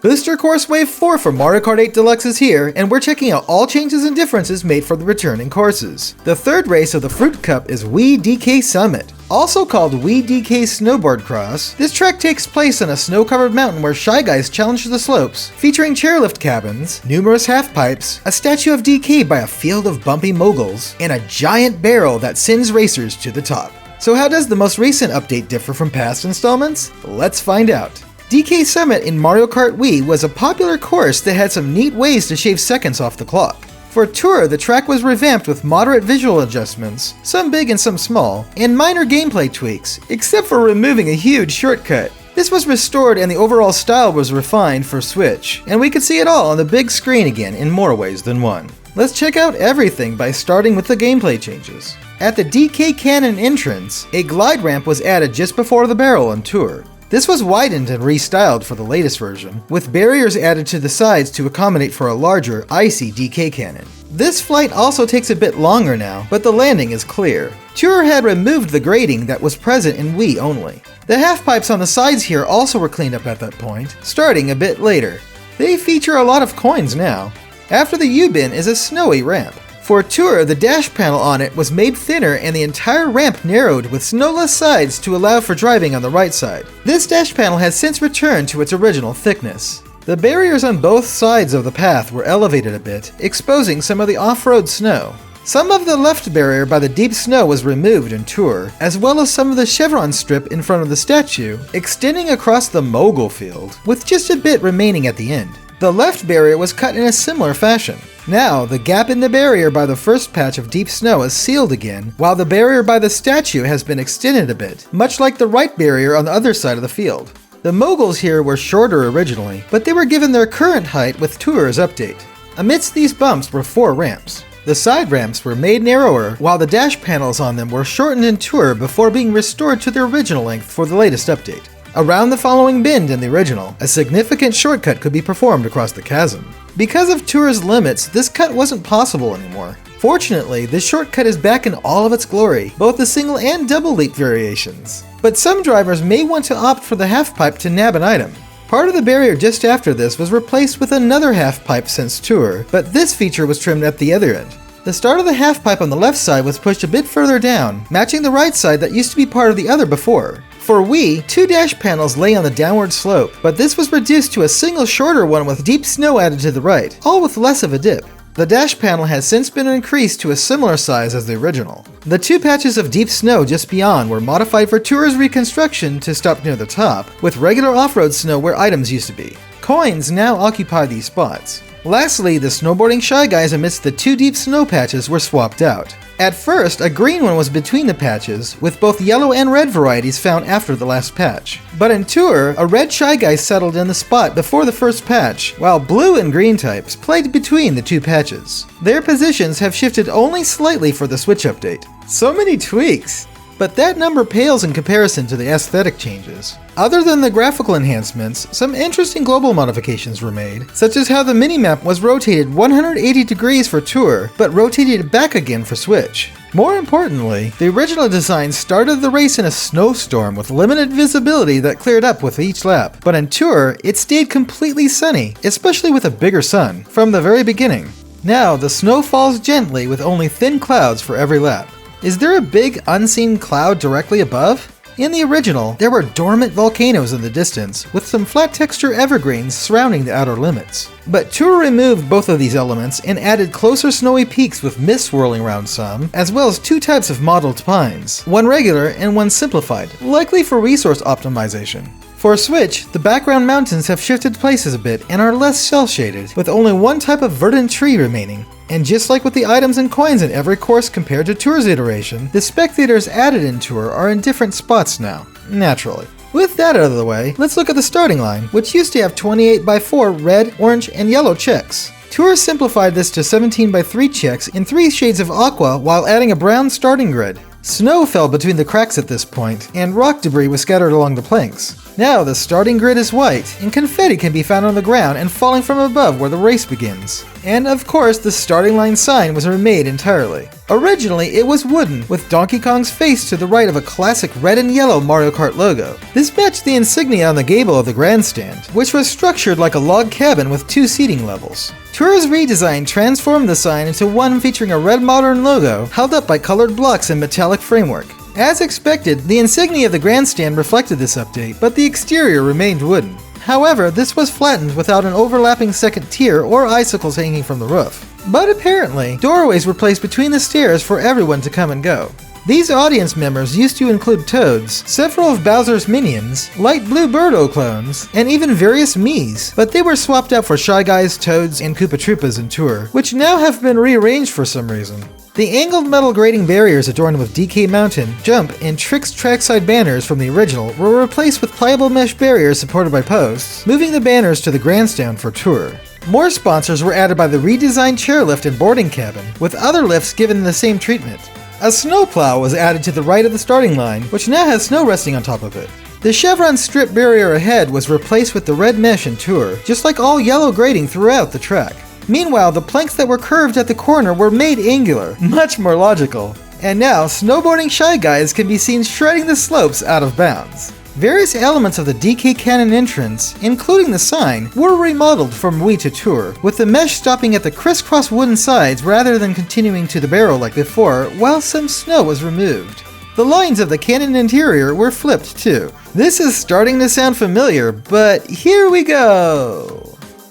Booster Course Wave 4 for Mario Kart 8 Deluxe is here, and we're checking out all changes and differences made for the returning courses. The third race of the Fruit Cup is Wii DK Summit. Also called Wii DK Snowboard Cross, this track takes place on a snow-covered mountain where Shy Guys challenge the slopes, featuring chairlift cabins, numerous half-pipes, a statue of DK by a field of bumpy moguls, and a giant barrel that sends racers to the top. So how does the most recent update differ from past installments? Let's find out. DK Summit in Mario Kart Wii was a popular course that had some neat ways to shave seconds off the clock. For Tour, the track was revamped with moderate visual adjustments, some big and some small, and minor gameplay tweaks, except for removing a huge shortcut. This was restored and the overall style was refined for Switch, and we could see it all on the big screen again in more ways than one. Let's check out everything by starting with the gameplay changes. At the DK Cannon entrance, a glide ramp was added just before the barrel on Tour. This was widened and restyled for the latest version, with barriers added to the sides to accommodate for a larger, icy DK cannon. This flight also takes a bit longer now, but the landing is clear. Tour had removed the grading that was present in Wii only. The half-pipes on the sides here also were cleaned up at that point, starting a bit later. They feature a lot of coins now. After the U-bin is a snowy ramp. For Tour, the dash panel on it was made thinner and the entire ramp narrowed with snowless sides to allow for driving on the right side. This dash panel has since returned to its original thickness. The barriers on both sides of the path were elevated a bit, exposing some of the off-road snow. Some of the left barrier by the deep snow was removed in Tour, as well as some of the chevron strip in front of the statue, extending across the mogul field, with just a bit remaining at the end. The left barrier was cut in a similar fashion. Now, the gap in the barrier by the first patch of deep snow is sealed again, while the barrier by the statue has been extended a bit, much like the right barrier on the other side of the field. The moguls here were shorter originally, but they were given their current height with Tour's update. Amidst these bumps were 4 ramps. The side ramps were made narrower, while the dash panels on them were shortened in Tour before being restored to their original length for the latest update. Around the following bend in the original, a significant shortcut could be performed across the chasm. Because of Tour's limits, this cut wasn't possible anymore. Fortunately, this shortcut is back in all of its glory, both the single and double leap variations. But some drivers may want to opt for the half-pipe to nab an item. Part of the barrier just after this was replaced with another half-pipe since Tour, but this feature was trimmed at the other end. The start of the half-pipe on the left side was pushed a bit further down, matching the right side that used to be part of the other before. For Wii, 2 dash panels lay on the downward slope, but this was reduced to a single shorter one with deep snow added to the right, all with less of a dip. The dash panel has since been increased to a similar size as the original. The 2 patches of deep snow just beyond were modified for Tour's reconstruction to stop near the top, with regular off-road snow where items used to be. Coins now occupy these spots. Lastly, the snowboarding Shy Guys amidst the 2 deep snow patches were swapped out. At first, a green one was between the patches, with both yellow and red varieties found after the last patch. But in Tour, a red Shy Guy settled in the spot before the first patch, while blue and green types played between the 2 patches. Their positions have shifted only slightly for the Switch update. So many tweaks! But that number pales in comparison to the aesthetic changes. Other than the graphical enhancements, some interesting global modifications were made, such as how the minimap was rotated 180 degrees for Tour, but rotated back again for Switch. More importantly, the original design started the race in a snowstorm with limited visibility that cleared up with each lap, but in Tour, it stayed completely sunny, especially with a bigger sun, from the very beginning. Now, the snow falls gently with only thin clouds for every lap. Is there a big unseen cloud directly above? In the original, there were dormant volcanoes in the distance, with some flat texture evergreens surrounding the outer limits. But Tour removed both of these elements and added closer snowy peaks with mist swirling around some, as well as 2 types of modeled pines, one regular and one simplified, likely for resource optimization. For Switch, the background mountains have shifted places a bit and are less cel-shaded, with only one type of verdant tree remaining. And just like with the items and coins in every course compared to Tour's iteration, the spectators added in Tour are in different spots now, naturally. With that out of the way, let's look at the starting line, which used to have 28x4 red, orange, and yellow checks. Tour simplified this to 17x3 checks in 3 shades of aqua while adding a brown starting grid. Snow fell between the cracks at this point, and rock debris was scattered along the planks. Now the starting grid is white, and confetti can be found on the ground and falling from above where the race begins. And of course, the starting line sign was remade entirely. Originally, it was wooden, with Donkey Kong's face to the right of a classic red and yellow Mario Kart logo. This matched the insignia on the gable of the grandstand, which was structured like a log cabin with 2 seating levels. Tour's redesign transformed the sign into one featuring a red modern logo held up by colored blocks and metallic framework. As expected, the insignia of the grandstand reflected this update, but the exterior remained wooden. However, this was flattened without an overlapping second tier or icicles hanging from the roof. But apparently, doorways were placed between the stairs for everyone to come and go. These audience members used to include Toads, several of Bowser's minions, light blue Birdo clones, and even various Miis, but they were swapped out for Shy Guys, Toads, and Koopa Troopas in Tour, which now have been rearranged for some reason. The angled metal grating barriers adorned with DK Mountain, Jump, and Tricks trackside banners from the original were replaced with pliable mesh barriers supported by posts, moving the banners to the grandstand for Tour. More sponsors were added by the redesigned chairlift and boarding cabin, with other lifts given the same treatment. A snowplow was added to the right of the starting line, which now has snow resting on top of it. The chevron strip barrier ahead was replaced with the red mesh in Tour, just like all yellow grating throughout the track. Meanwhile, the planks that were curved at the corner were made angular, much more logical. And now, snowboarding Shy Guys can be seen shredding the slopes out of bounds. Various elements of the DK Cannon entrance, including the sign, were remodeled from Wii to Tour, with the mesh stopping at the crisscross wooden sides rather than continuing to the barrel like before, while some snow was removed. The lines of the cannon interior were flipped too. This is starting to sound familiar, but here we go!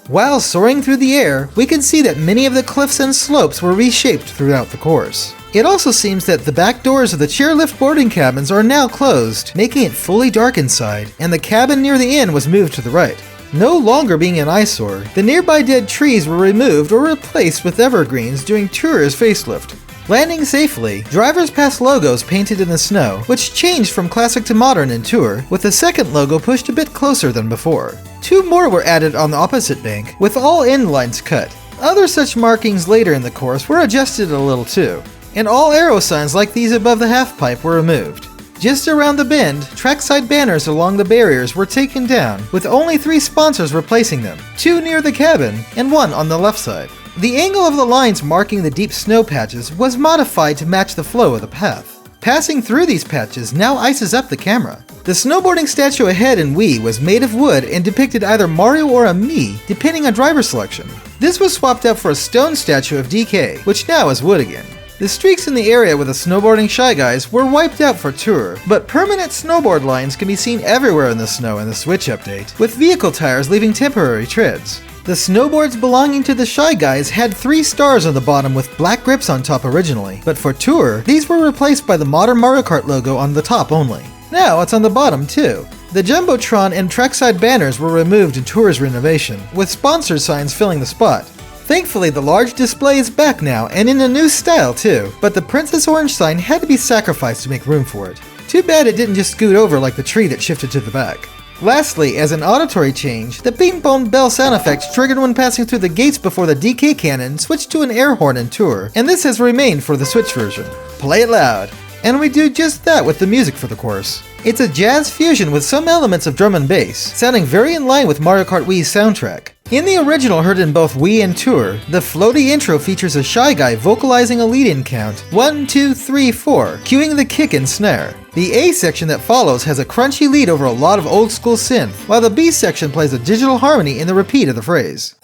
While soaring through the air, we can see that many of the cliffs and slopes were reshaped throughout the course. It also seems that the back doors of the chairlift boarding cabins are now closed, making it fully dark inside, and the cabin near the inn was moved to the right. No longer being an eyesore, the nearby dead trees were removed or replaced with evergreens during Tour's facelift. Landing safely, drivers passed logos painted in the snow, which changed from classic to modern in Tour, with the second logo pushed a bit closer than before. 2 more were added on the opposite bank, with all end lines cut. Other such markings later in the course were adjusted a little too, and all arrow signs like these above the halfpipe were removed. Just around the bend, trackside banners along the barriers were taken down, with only 3 sponsors replacing them, 2 near the cabin, and 1 on the left side. The angle of the lines marking the deep snow patches was modified to match the flow of the path. Passing through these patches now ices up the camera. The snowboarding statue ahead in Wii was made of wood and depicted either Mario or a Mii, depending on driver selection. This was swapped out for a stone statue of DK, which now is wood again. The streaks in the area with the snowboarding Shy Guys were wiped out for Tour, but permanent snowboard lines can be seen everywhere in the snow in the Switch update, with vehicle tires leaving temporary treads. The snowboards belonging to the Shy Guys had 3 stars on the bottom with black grips on top originally, but for Tour, these were replaced by the modern Mario Kart logo on the top only. Now it's on the bottom too. The Jumbotron and trackside banners were removed in Tour's renovation, with sponsor signs filling the spot. Thankfully, the large display is back now and in a new style too, but the Princess Orange sign had to be sacrificed to make room for it. Too bad it didn't just scoot over like the tree that shifted to the back. Lastly, as an auditory change, the ping-pong bell sound effect triggered when passing through the gates before the DK cannon switched to an air horn in Tour, and this has remained for the Switch version. Play it loud! And we do just that with the music for the course. It's a jazz fusion with some elements of drum and bass, sounding very in line with Mario Kart Wii's soundtrack. In the original heard in both Wii and Tour, the floaty intro features a Shy Guy vocalizing a lead-in count, 1, 2, 3, 4, cueing the kick and snare. The A section that follows has a crunchy lead over a lot of old school synth, while the B section plays a digital harmony in the repeat of the phrase.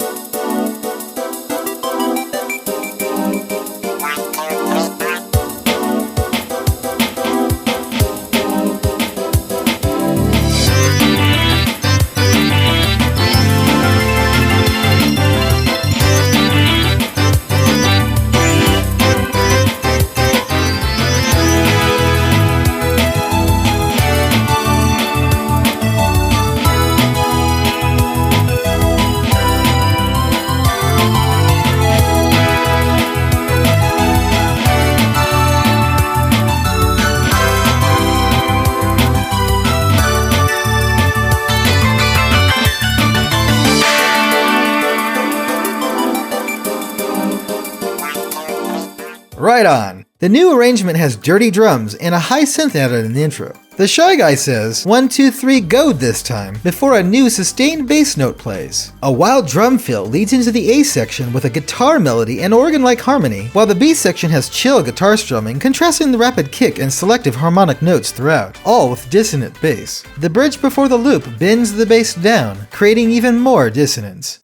Right on! The new arrangement has dirty drums and a high synth added in the intro. The Shy Guy says, 1, 2, 3, go this time, before a new sustained bass note plays. A wild drum fill leads into the A section with a guitar melody and organ-like harmony, while the B section has chill guitar strumming contrasting the rapid kick and selective harmonic notes throughout, all with dissonant bass. The bridge before the loop bends the bass down, creating even more dissonance.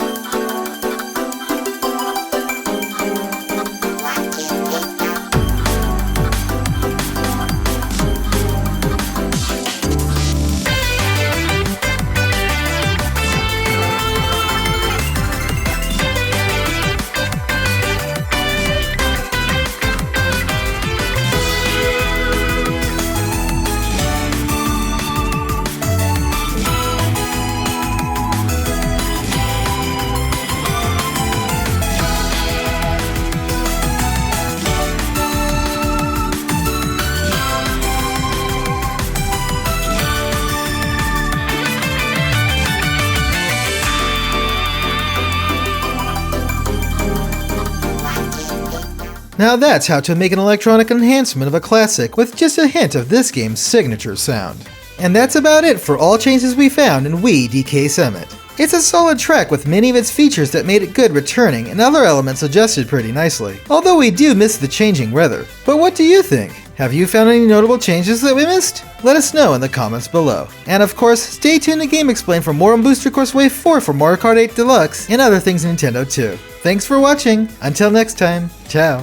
Now that's how to make an electronic enhancement of a classic with just a hint of this game's signature sound. And that's about it for all changes we found in Wii DK Summit. It's a solid track with many of its features that made it good returning and other elements adjusted pretty nicely, although we do miss the changing weather. But what do you think? Have you found any notable changes that we missed? Let us know in the comments below. And of course, stay tuned to GameXplain for more on Booster Course Wave 4 for Mario Kart 8 Deluxe and other things Nintendo too. Thanks for watching, until next time, ciao!